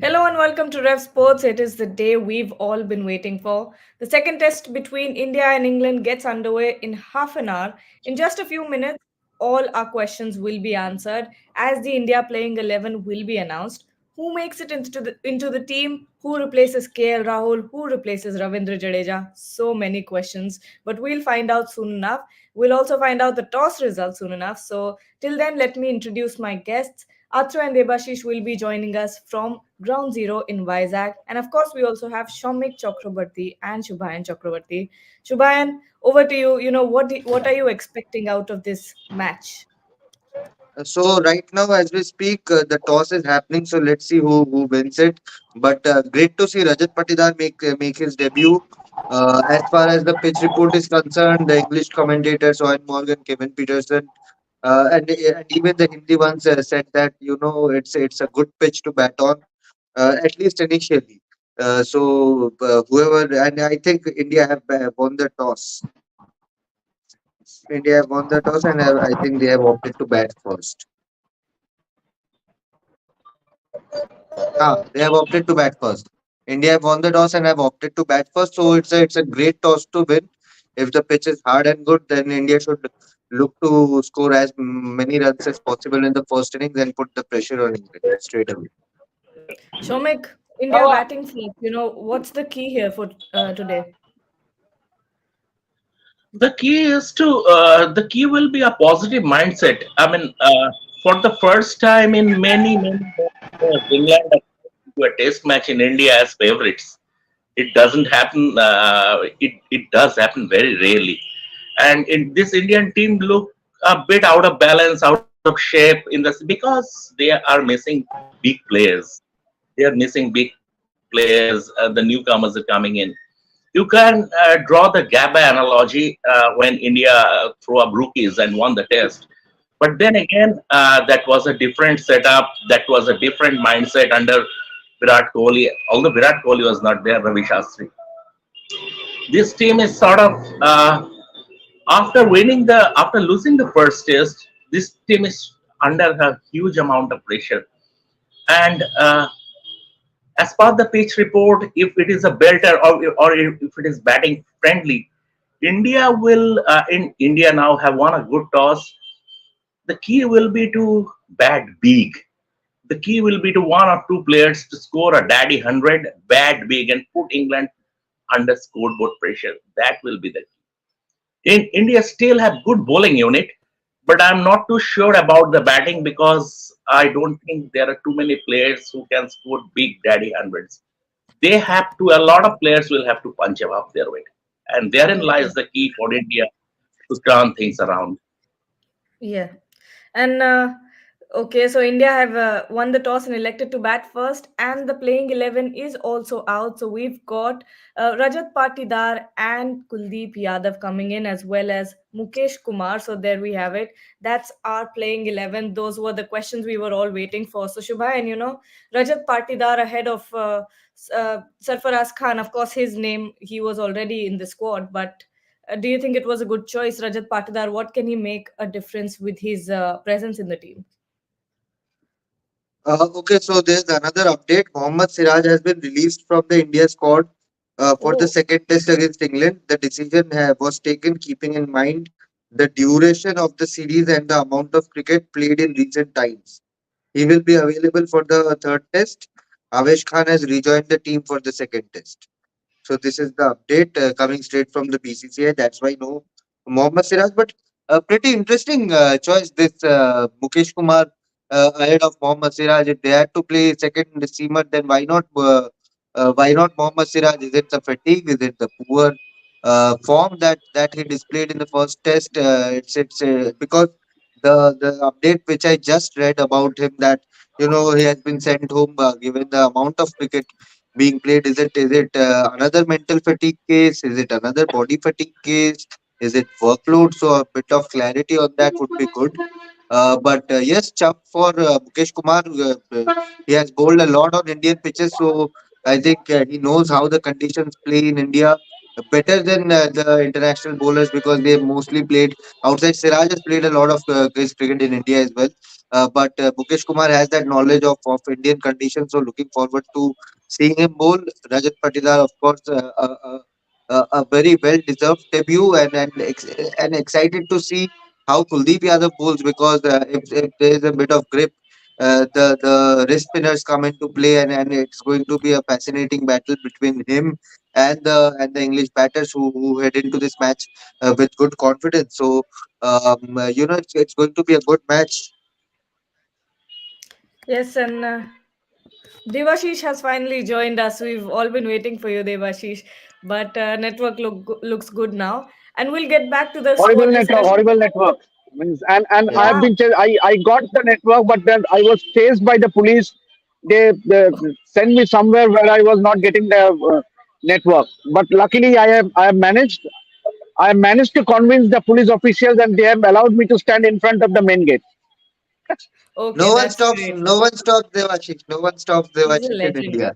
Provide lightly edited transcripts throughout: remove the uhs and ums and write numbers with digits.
Hello and welcome to Rev Sports. It is the day we've all been waiting for. The second test between India and England gets underway in half an hour. In just a few minutes, all our questions will be answered as the India playing 11 will be announced. Who makes it into the team? Who replaces KL Rahul? Who replaces Ravindra Jadeja? So many questions, but we'll find out soon enough. We'll also find out the toss results soon enough. So, till then, let me introduce my guests. Atra and Debashish will be joining us from Ground Zero in Vizag. And of course, we also have Shomik Chakrabarti and Shubhayan Chakrabarti. Shubhayan, over to you. What are you expecting out of this match? So right now, as we speak, the toss is happening. So let's see who wins it. But great to see Rajat Patidar make his debut. As far as the pitch report is concerned, the English commentators, Owen Morgan, Kevin Peterson, and even the Hindi ones said that it's a good pitch to bat on, at least initially. Whoever, and I think India have won the toss. India have won the toss, and I think they have opted to bat first. They have opted to bat first. India have won the toss and have opted to bat first, so it's a great toss to win. If the pitch is hard and good, then India should look to score as many runs as possible in the first innings and put the pressure on England straight away. Shomik, India batting first. What's the key here for today? The key will be a positive mindset. I mean, for the first time in many years, England are to a test match in India as favorites. It doesn't happen. It does happen very rarely, and this Indian team look a bit out of balance, out of shape in this because they are missing big players. They are missing big players. The newcomers are coming in. You can draw the Gabba analogy when India threw up rookies and won the test. But then again, that was a different setup. That was a different mindset under Virat Kohli. Although Virat Kohli was not there, Ravi Shastri. This team is sort of after losing the first test. This team is under a huge amount of pressure. And as per the pitch report, if it is a belter or if it is batting friendly, India will in India now have won a good toss. The key will be to bat big. The key will be to one or two players to score a daddy 100, bat big, and put England under scoreboard pressure. That will be the key. In India still have good bowling unit, but I'm not too sure about the batting because I don't think there are too many players who can score big daddy hundreds. They have to. A lot of players will have to punch above their weight, and therein lies Okay. the key for India to turn things around. Yeah. And okay, so India have won the toss and elected to bat first, and the playing 11 is also out. So we've got Rajat Patidar and Kuldeep Yadav coming in, as well as Mukesh Kumar. So there we have it. That's our playing 11. Those were the questions we were all waiting for. So Shubha, and Rajat Patidar ahead of Sarfaraz Khan. Of course, his name, he was already in the squad, but do you think it was a good choice, Rajat Patidar? What can he make a difference with his presence in the team? Okay, so there's another update. Mohammad Siraj has been released from the India squad for the Oh, second test against England. The decision was taken keeping in mind the duration of the series and the amount of cricket played in recent times. He will be available for the third test. Avesh Khan has rejoined the team for the second test. So this is the update coming straight from the BCCI. That's why no Mohammad Siraj, but a pretty interesting choice. This Mukesh Kumar ahead of Mohammad Siraj. If they had to play second seamer, then why not Mohammad Siraj? Is it the fatigue? Is it the poor form that he displayed in the first test? It's because the update which I just read about him that he has been sent home given the amount of cricket being played. Is it another mental fatigue case? Is it another body fatigue case? Is it workload? So a bit of clarity on that would be good. But yes, Chuck for Mukesh Kumar, he has bowled a lot on Indian pitches, so I think he knows how the conditions play in India better than the international bowlers because they mostly played outside. Siraj has played a lot of cricket in India as well. but Mukesh Kumar has that knowledge of Indian conditions, so looking forward to seeing him bowl. Rajat Patidar, of course, a very well deserved debut, and excited to see how Kuldeep Yadav bowls, because if there is a bit of grip, the wrist spinners come into play, and it's going to be a fascinating battle between him and the English batters who head into this match with good confidence. So it's going to be a good match. Yes, and Devashish has finally joined us. We've all been waiting for you, Devashish. But network looks good now. And we'll get back to the Horrible squad network, discussion. horrible network. Means, and I Yeah. have Yeah. been chased. I got the network, but then I was chased by the police. They sent me somewhere where I was not getting the network. But luckily, I have managed to convince the police officials, and they have allowed me to stand in front of the main gate. Okay, that's great. No one stops Devashish. No one stops He's a Devashish in legend. India.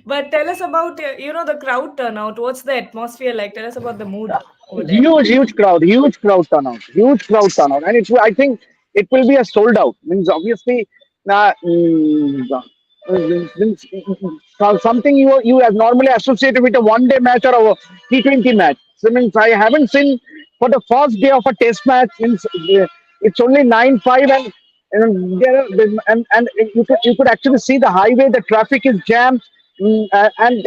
But tell us about the crowd turnout. What's the atmosphere like? Tell us about the mood over there. Huge crowd turnout, and I think it will be a sold out. Means obviously, uh, mm, means something you have normally associated with a one day match or a T20 match. So means I haven't seen for the first day of a test match. Means it's only 9-5, and you could actually see the highway. The traffic is jammed. And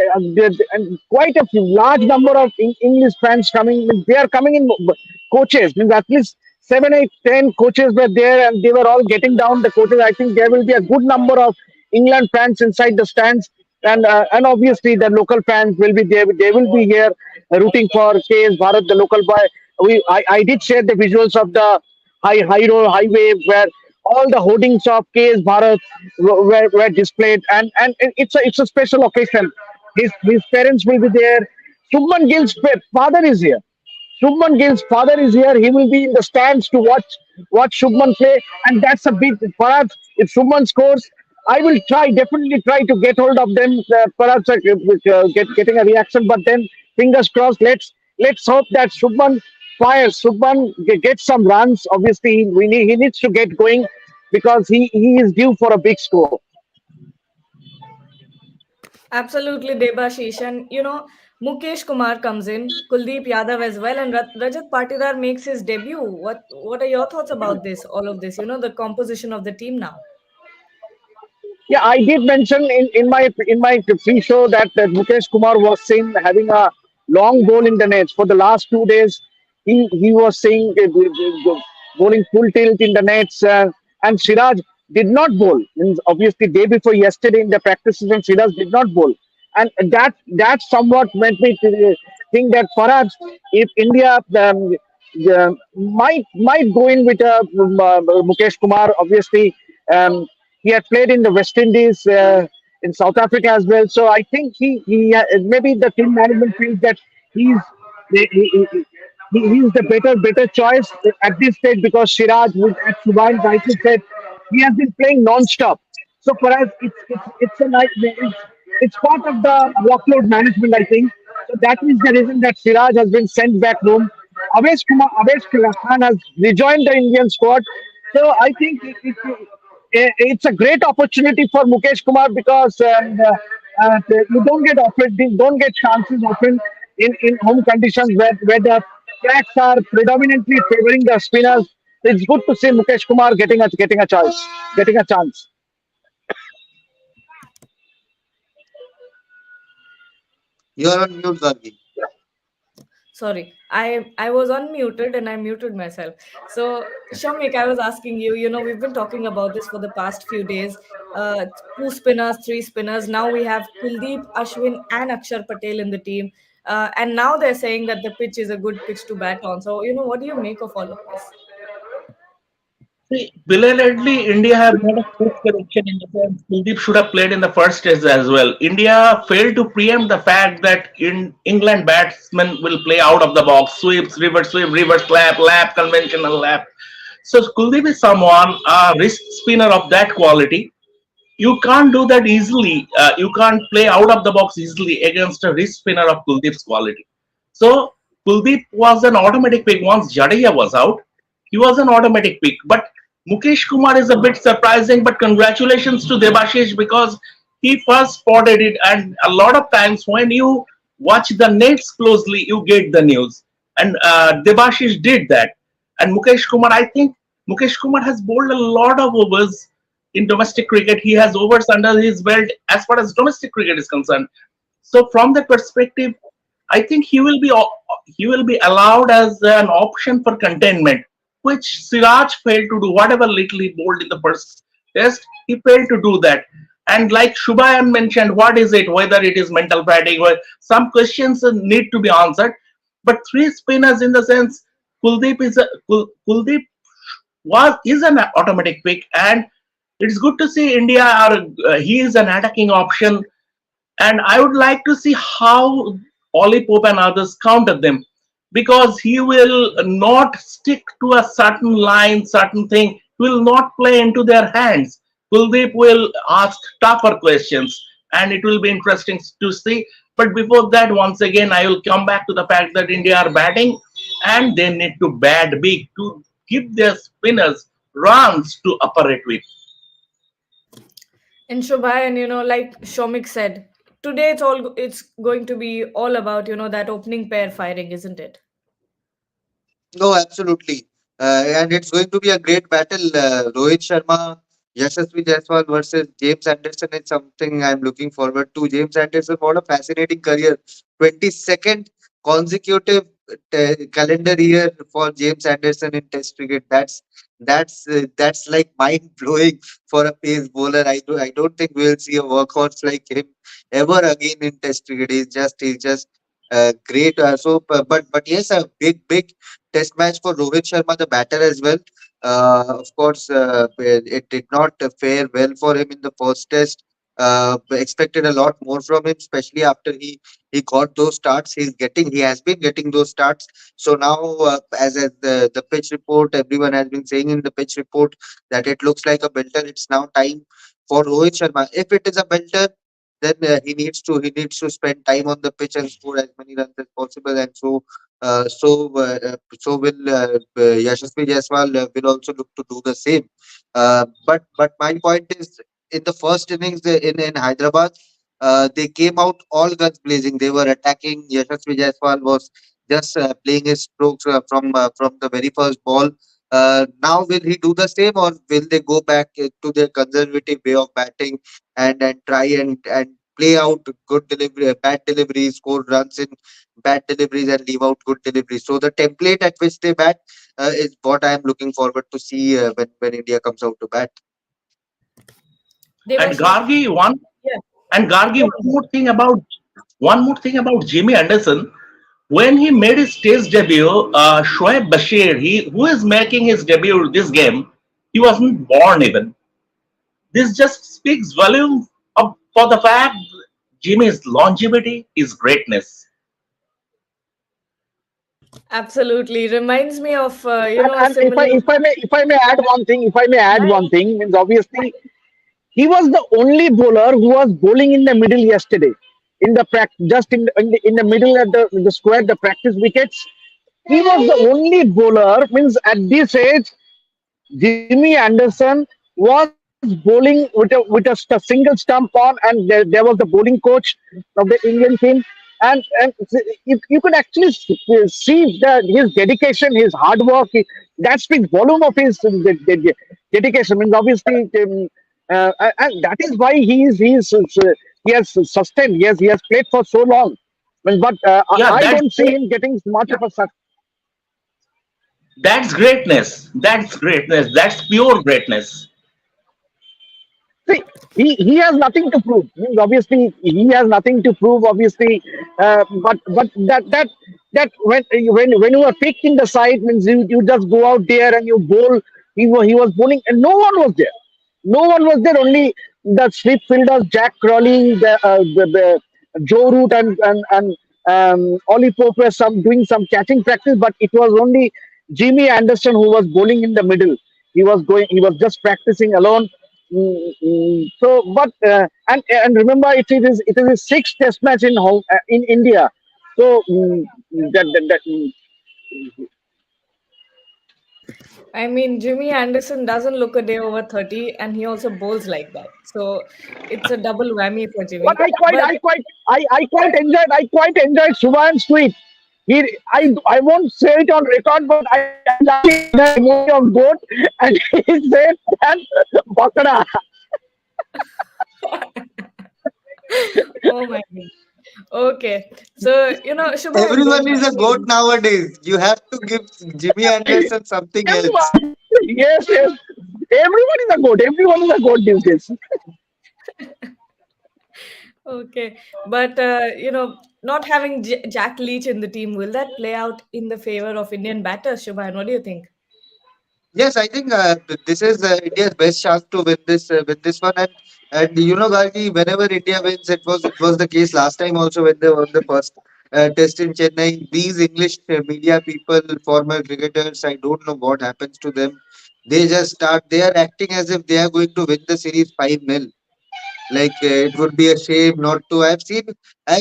quite a large number of English fans coming. They are coming in coaches. Means at least 7, 8, 10 coaches were there, and they were all getting down the coaches. I think there will be a good number of England fans inside the stands, and obviously the local fans will be there. They will be here rooting for KS Bharat, the local boy. I did share the visuals of the high road highway where all the hoardings of KS Bharat were displayed, and it's a special occasion. His parents will be there. Shubman Gill's father is here. Shubman Gill's father is here. He will be in the stands to watch Shubman play, and that's a big. Perhaps if Shubman scores, I will definitely try to get hold of them. Perhaps getting a reaction, but then fingers crossed. Let's hope that Shubman fires. Shubman gets some runs. Obviously, he needs to get going because he is due for a big score. Absolutely, Debashish. And Mukesh Kumar comes in, Kuldeep Yadav as well, and Rajat Patidar makes his debut. What are your thoughts about this? All of this, the composition of the team now. Yeah, I did mention in my pre-show that Mukesh Kumar was seen having a long ball in the nets for the last 2 days. He was seeing bowling full tilt in the nets, and Siraj did not bowl. Means obviously, day before yesterday in the practices, and Siraj did not bowl, and that somewhat made me to think that perhaps if India might go in with Mukesh Kumar, obviously. He had played in the West Indies, in South Africa as well. So I think maybe the team management feels that he's he, he, he- he's the better choice at this stage because Siraj, as Subhan rightly said, he has been playing non-stop. So perhaps it's part of the workload management, I think. So that is the reason that Siraj has been sent back home. Avesh Khan has rejoined the Indian squad. So I think it's a great opportunity for Mukesh Kumar because you don't get chances often in home conditions where the tracks are predominantly favoring the spinners. It's good to see Mukesh Kumar getting a chance. You're on mute, Gargi. Sorry, I was unmuted and I muted myself. So, Shamik, I was asking you. We've been talking about this for the past few days. Two spinners, three spinners. Now we have Kuldeep, Ashwin, and Akshar Patel in the team. And now they're saying that the pitch is a good pitch to bat on. So, what do you make of all of this? See, belatedly, India have made a course correction in the sense Kuldeep should have played in the first test as well. India failed to preempt the fact that in England batsmen will play out of the box, sweep, reverse lap, conventional lap. So Kuldeep is someone, a wrist spinner of that quality. You can't do that easily. You can't play out of the box easily against a wrist spinner of Kuldeep's quality. So Kuldeep was an automatic pick once Jadeja was out. He was an automatic pick, but Mukesh Kumar is a bit surprising, but congratulations to Debashish because he first spotted it. And a lot of times, when you watch the nets closely, you get the news. And Debashish did that. And Mukesh Kumar, I think Mukesh Kumar has bowled a lot of overs in domestic cricket. He has overs under his belt as far as domestic cricket is concerned. So, from that perspective, I think he will be allowed as an option for containment, which Siraj failed to do. Whatever little he bowled in the first test, he failed to do that. And like Shubhayan mentioned, what is it? Whether it is mental fatigue, or some questions need to be answered. But three spinners in the sense, Kuldeep Kuldeep was is an automatic pick, and it's good to see India are he is an attacking option, and I would like to see how Ollie Pope and others counter them because he will not stick to a certain line, certain thing, will not play into their hands. Kuldeep will ask tougher questions and it will be interesting to see. But before that, once again, I will come back to the fact that India are batting and they need to bat big to give their spinners runs to operate with. And Shobhayan, like Shomik said, today it's going to be all about, that opening pair firing, isn't it? No, absolutely. And it's going to be a great battle. Rohit Sharma, Yashasvi Jaiswal versus James Anderson is something I'm looking forward to. James Anderson, what a fascinating career. 22nd consecutive calendar year for James Anderson in Test cricket. That's like mind blowing for a pace bowler. I don't think we'll see a workhorse like him ever again in Test cricket. He's just great. But yes, a big test match for Rohit Sharma, the batter as well. Of course, it did not fare well for him in the first test. Expected a lot more from him, especially after he got those starts. He has been getting those starts. So now, as the pitch report, everyone has been saying in the pitch report that it looks like a belter. It's now time for Rohit Sharma. If it is a belter, then he needs to spend time on the pitch and score as many runs as possible. And so will Yashasvi Jaiswal will also look to do the same. But my point is, in the first innings in Hyderabad, they came out all guns blazing. They were attacking. Yashasvi Jaiswal was just playing his strokes from the very first ball. Now will he do the same, or will they go back to their conservative way of batting and try and play out good delivery, bad deliveries, score runs in bad deliveries and leave out good deliveries. So the template at which they bat is what I am looking forward to see when India comes out to bat. And Devashish, Gargi, one yeah, and Gargi, go on. one more thing about Jimmy Anderson. When he made his Test debut, Shoaib Bashir, who is making his debut this game, he wasn't born even. This just speaks volume for the fact Jimmy's longevity is greatness. Absolutely. Reminds me of, a And if I similar. if I may if I may add one thing, if I may add Yeah, one thing, means obviously he was the only bowler who was bowling in the middle yesterday. In the just in the middle at the square, the practice wickets. He was the only bowler. Means at this age, Jimmy Anderson was bowling with a single stump on, and there was the bowling coach of the Indian team, and you could actually see that his dedication, his hard work, that speaks volume of his dedication. Means obviously, and that is why he has sustained. He has played for so long. But Yeah, I don't see him getting much of a success. that's greatness. That's greatness. That's pure greatness. See, he has nothing to prove. Means obviously, he has nothing to prove. Obviously, but that when you are picked in the side means you just go out there and you bowl. He was bowling and no one was there. No one was there. Only the slip fielders, Jack Crawley, the Joe Root and Ollie Pope were doing some catching practice, but it was only Jimmy Anderson who was bowling in the middle. He was just practicing alone. And remember, it is a sixth Test match in India. So I mean, Jimmy Anderson doesn't look a day over 30, and he also bowls like that. So it's a double whammy for But Jimmy. But I quite enjoyed Subhan's tweet. I won't say it on record, but I liked the emoji of goat, and he said that Bakra. oh my God. Okay. So, Shubham, going Everyone back is a to goat you. nowadays. You have to give Jimmy Anderson something else. Everyone, yes, yes. Everyone is a goat. Everyone is a goat these days. Okay. But, not having Jack Leach in the team, will that play out in the favor of Indian batters, Shubham? What do you think? Yes, I think this is India's best chance to win this one. And you know, Gargi, whenever India wins, it was the case last time also when they won the first test in Chennai. These English media people, former cricketers, I don't know what happens to them. They just start. They are acting as if they are going to win the series 5-0. Like it would be a shame not to. I've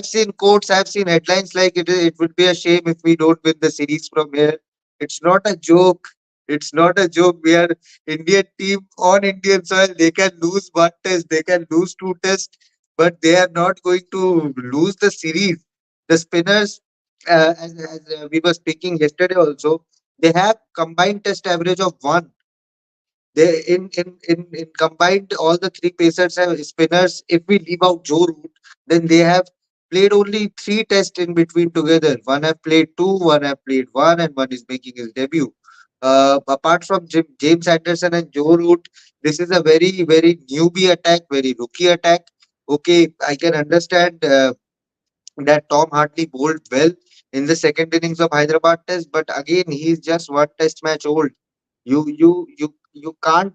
seen quotes, I've seen headlines like it would be a shame if we don't win the series from here. It's not a joke. It's not a joke. We are Indian team on Indian soil. They can lose one test, they can lose two tests, but they are not going to lose the series. The spinners, as we were speaking yesterday also, they have combined test average of one. They in combined all the three pacers have spinners. If we leave out Joe Root, then they have played only three tests in between together. One have played two, one have played one, and one is making his debut. Apart from James Anderson and Joe Root, this is a very newbie attack, very rookie attack. Okay, I can understand that Tom Hartley bowled well in the second innings of Hyderabad Test, but again he is just one Test match old. You can't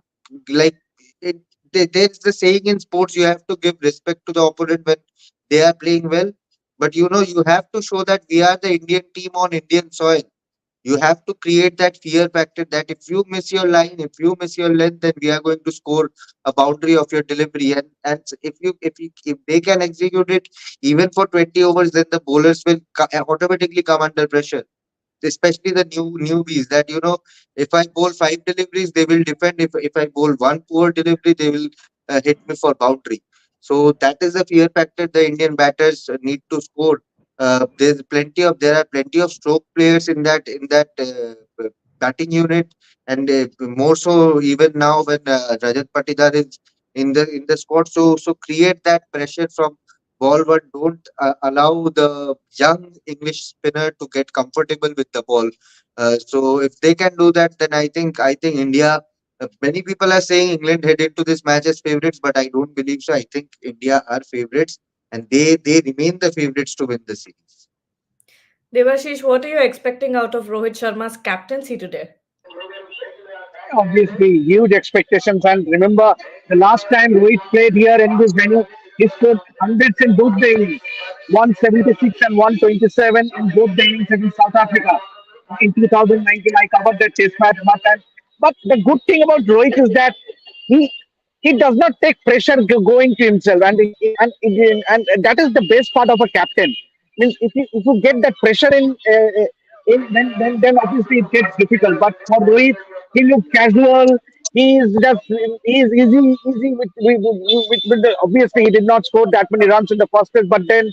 like it. There's the saying in sports: you have to give respect to the opponent when they are playing well. But you have to show that we are the Indian team on Indian soil. You have to create that fear factor that if you miss your line, if you miss your length, then we are going to score a boundary of your delivery. And if they can execute it even for 20 overs, then the bowlers will automatically come under pressure, especially the newbies, that if I bowl five deliveries, they will defend. If I bowl one poor delivery, they will hit me for boundary. So that is the fear factor the Indian batters need to score. There are plenty of stroke players in that batting unit, and more so even now when Rajat Patidar is in the squad. So create that pressure from ball one. Don't allow the young English spinner to get comfortable with the ball. So if they can do that, then I think India. Many people are saying England head into this match as favorites, but I don't believe so. I think India are favorites, and they remain the favorites to win the series. Devashish, what are you expecting out of Rohit Sharma's captaincy today? Obviously, huge expectations. And remember, the last time Rohit played here in this venue, he scored hundreds in both the innings, 176 and 127 in both the innings against South Africa. In 2019, I covered that test match. But the good thing about Rohit is that he he does not take pressure going to himself, and that is the best part of a captain. Means if you get that pressure in, then obviously it gets difficult. But for Rohit, he looks casual. He is easy with the, obviously he did not score that many runs in the first test, but then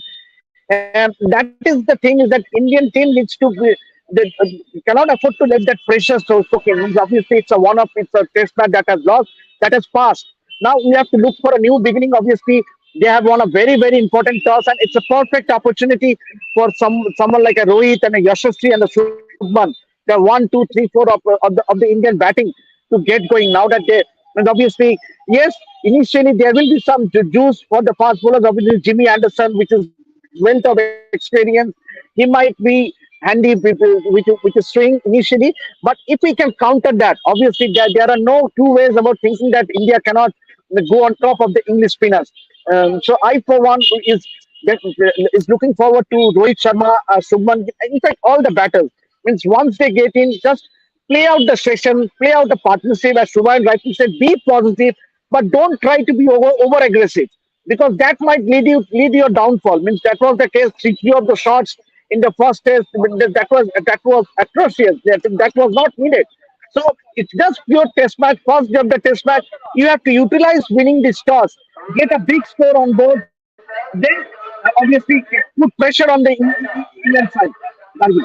that is the thing, is that Indian team needs to be, they cannot afford to let that pressure soak in. Means obviously it's a one-off, it's a test match that has lost, that has passed. Now we have to look for a new beginning. Obviously, they have won a very important toss, and it's a perfect opportunity for someone like a Rohit and a Yashasvi and a Shubman, the one, two, three, four of the Indian batting to get going. Now that they, and obviously, yes, initially there will be some juice for the fast bowlers. Obviously, Jimmy Anderson, which is wealth of experience, he might be handy with a swing initially. But if we can counter that, obviously there are no two ways about thinking that India cannot go on top of the English spinners. So I, for one, is looking forward to Rohit Sharma, Shubman, in fact, all the batters. Means once they get in, just play out the session, play out the partnership, as Shubman rightly said, be positive, but don't try to be over aggressive, because that might lead your downfall. Means that was the case. Three of the shots in the first test, that was atrocious. That was not needed. So it's just pure test match. First day of the test match, you have to utilize winning this toss, get a big score on board, then obviously put pressure on the Indian side. Gargi.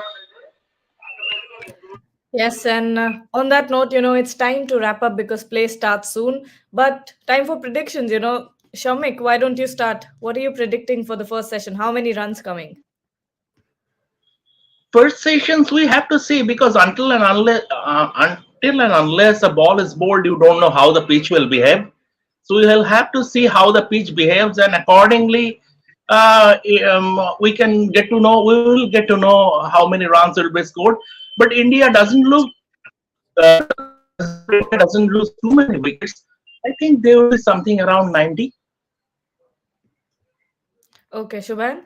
Yes, and on that note, it's time to wrap up because play starts soon. But time for predictions, Shamik, why don't you start? What are you predicting for the first session? How many runs coming? First sessions we have to see, because until and unless a ball is bowled, you don't know how the pitch will behave. So we will have to see how the pitch behaves, and accordingly, we can get to know. We will get to know how many runs will be scored. But India doesn't look. India doesn't lose too many wickets. I think there will be something around 90. Okay, Shubhan,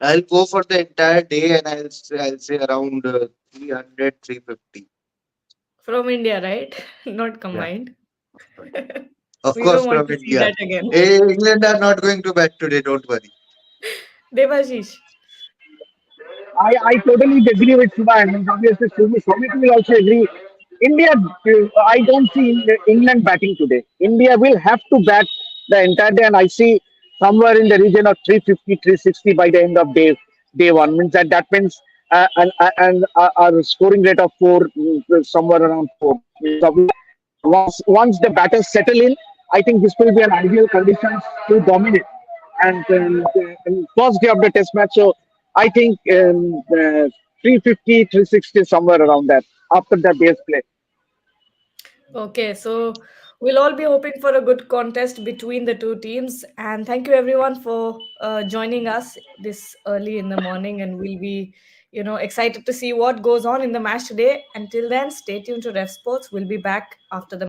I'll go for the entire day and I'll say around 300, 350. from India, right? Not Yeah, combined. of We don't course want from to see India. that again. England are not going to bat today, don't worry. Devashish. I totally agree with Shiva. I mean, obviously, Sumit will also agree. India, I don't see England batting today. India will have to bat the entire day, and I see somewhere in the region of 350, 360 by the end of day one. Means that means our scoring rate of four, somewhere around four. Means obviously, once the batters settle in, I think this will be an ideal conditions to dominate. And first day of the test match, so I think 350, 360, somewhere around that after the base play. Okay, so we'll all be hoping for a good contest between the two teams. And thank you everyone for joining us this early in the morning. And we'll be, excited to see what goes on in the match today. Until then, stay tuned to Ref Sports. We'll be back after the